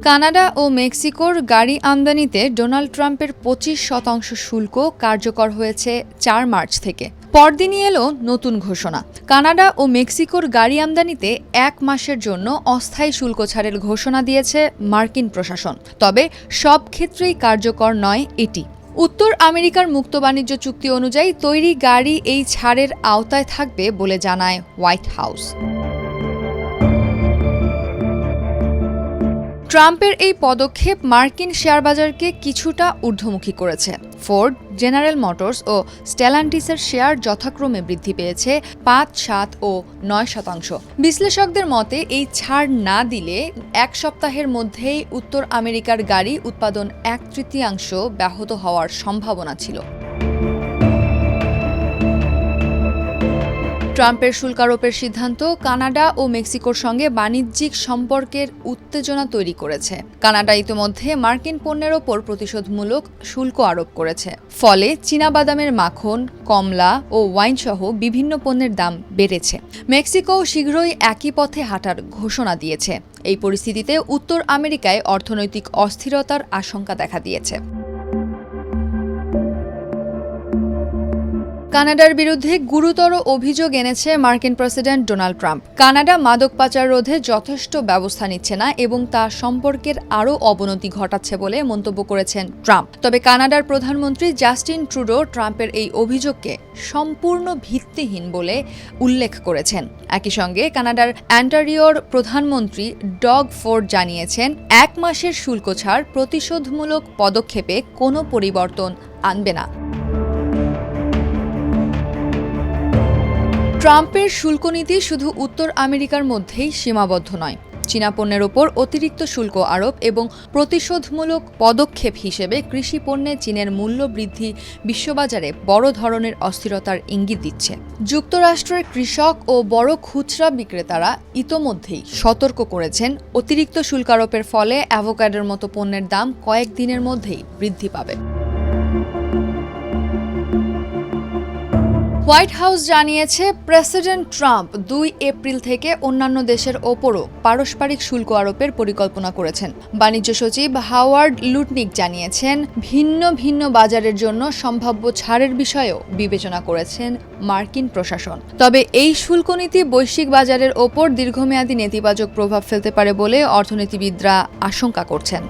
Canada ও মেক্সিকোর গাড়ি আমদানিতে Donald ট্রাম্পের ২৫% শুল্ক কার্যকর হয়েছে ৪ মার্চ থেকে। পরদিনই এলো নতুন ঘোষণা। কানাডা ও মেক্সিকোর গাড়ি আমদানিতে ১ মাসের জন্য অস্থায়ী শুল্ক ছাড়ের ঘোষণা দিয়েছে মার্কিন প্রশাসন। তবে সব ক্ষেত্রেই কার্যকর নয় এটি। উত্তর আমেরিকার মুক্ত বাণিজ্য চুক্তি অনুযায়ী তৈরি গাড়ি এই ছাড়ের আওতায় থাকবে বলে জানায় হোয়াইট হাউস। ট্রাম্পের এই পদক্ষেপ মার্কিন শেয়ারবাজারকে কিছুটা ঊর্ধ্বমুখী করেছে। ফোর্ড, জেনারেল মোটরস ও স্টেলান্টিসের শেয়ার যথাক্রমে বৃদ্ধি পেয়েছে ৫, ৭ ও ৯%। বিশ্লেষকদের মতে এই ছাড় না দিলে ১ সপ্তাহের মধ্যেই উত্তর আমেরিকার গাড়ি উৎপাদন ১/৩ ব্যাহত হওয়ার সম্ভাবনা ছিল। ট্রাম্পের শুল্কারোপের সিদ্ধান্ত কানাডা ও মেক্সিকোর সঙ্গে বাণিজ্যিক সম্পর্কের উত্তেজনা তৈরি করেছে। কানাডা ইতিমধ্যে মার্কিন পণ্যের ওপর প্রতিশোধমূলক শুল্ক আরোপ করেছে। ফলে চীনাবাদামের মাখন, কমলা ও ওয়াইনসহ বিভিন্ন পণ্যের দাম বেড়েছে। মেক্সিকোও শীঘ্রই একই পথে হাঁটার ঘোষণা দিয়েছে। এই পরিস্থিতিতে উত্তর আমেরিকায় অর্থনৈতিক অস্থিরতার আশঙ্কা দেখা দিয়েছে। কানাডার বিরুদ্ধে গুরুতর অভিযোগ এনেছে মার্কিন প্রেসিডেন্ট ডোনাল্ড ট্রাম্প। কানাডা মাদক পাচার রোধে যথেষ্ট ব্যবস্থা নিচ্ছে না এবং তা সম্পর্কের আরও অবনতি ঘটাচ্ছে বলে মন্তব্য করেছেন ট্রাম্প। তবে কানাডার প্রধানমন্ত্রী জাস্টিন ট্রুডো ট্রাম্পের এই অভিযোগকে সম্পূর্ণ ভিত্তিহীন বলে উল্লেখ করেছেন। একই সঙ্গে কানাডার অন্টারিওর প্রধানমন্ত্রী ডগ ফোর্ড জানিয়েছেন, ১ মাসের শুল্ক ছাড় প্রতিশোধমূলক পদক্ষেপে কোনো পরিবর্তন আনবে না। ট্রাম্পের শুল্ক নীতি শুধু উত্তর আমেরিকার মধ্যেই সীমাবদ্ধ নয়। চীনা পণ্যের ওপর অতিরিক্ত শুল্ক আরোপ এবং প্রতিশোধমূলক পদক্ষেপ হিসেবে কৃষি পণ্যে চীনের মূল্য বৃদ্ধি বিশ্ববাজারে বড় ধরনের অস্থিরতার ইঙ্গিত দিচ্ছে। যুক্তরাষ্ট্রের কৃষক ও বড় খুচরা বিক্রেতারা ইতোমধ্যেই সতর্ক করেছেন, অতিরিক্ত শুল্ক আরোপের ফলে অ্যাভোকাডোর মতো পণ্যের দাম কয়েকদিনের মধ্যেই বৃদ্ধি পাবে। হোয়াইট হাউস জানিয়েছে, প্রেসিডেন্ট ট্রাম্প ২ এপ্রিল থেকে অন্যান্য দেশের ওপরও পারস্পরিক শুল্ক আরোপের পরিকল্পনা করেছেন। বাণিজ্য সচিব হাওয়ার্ড লুটনিক জানিয়েছেন, ভিন্ন ভিন্ন বাজারের জন্য সম্ভাব্য ছাড়ের বিষয়েও বিবেচনা করেছেন মার্কিন প্রশাসন। তবে এই শুল্ক নীতি বৈশ্বিক বাজারের ওপর দীর্ঘমেয়াদী নেতিবাচক প্রভাব ফেলতে পারে বলে অর্থনীতিবিদরা আশঙ্কা করছেন।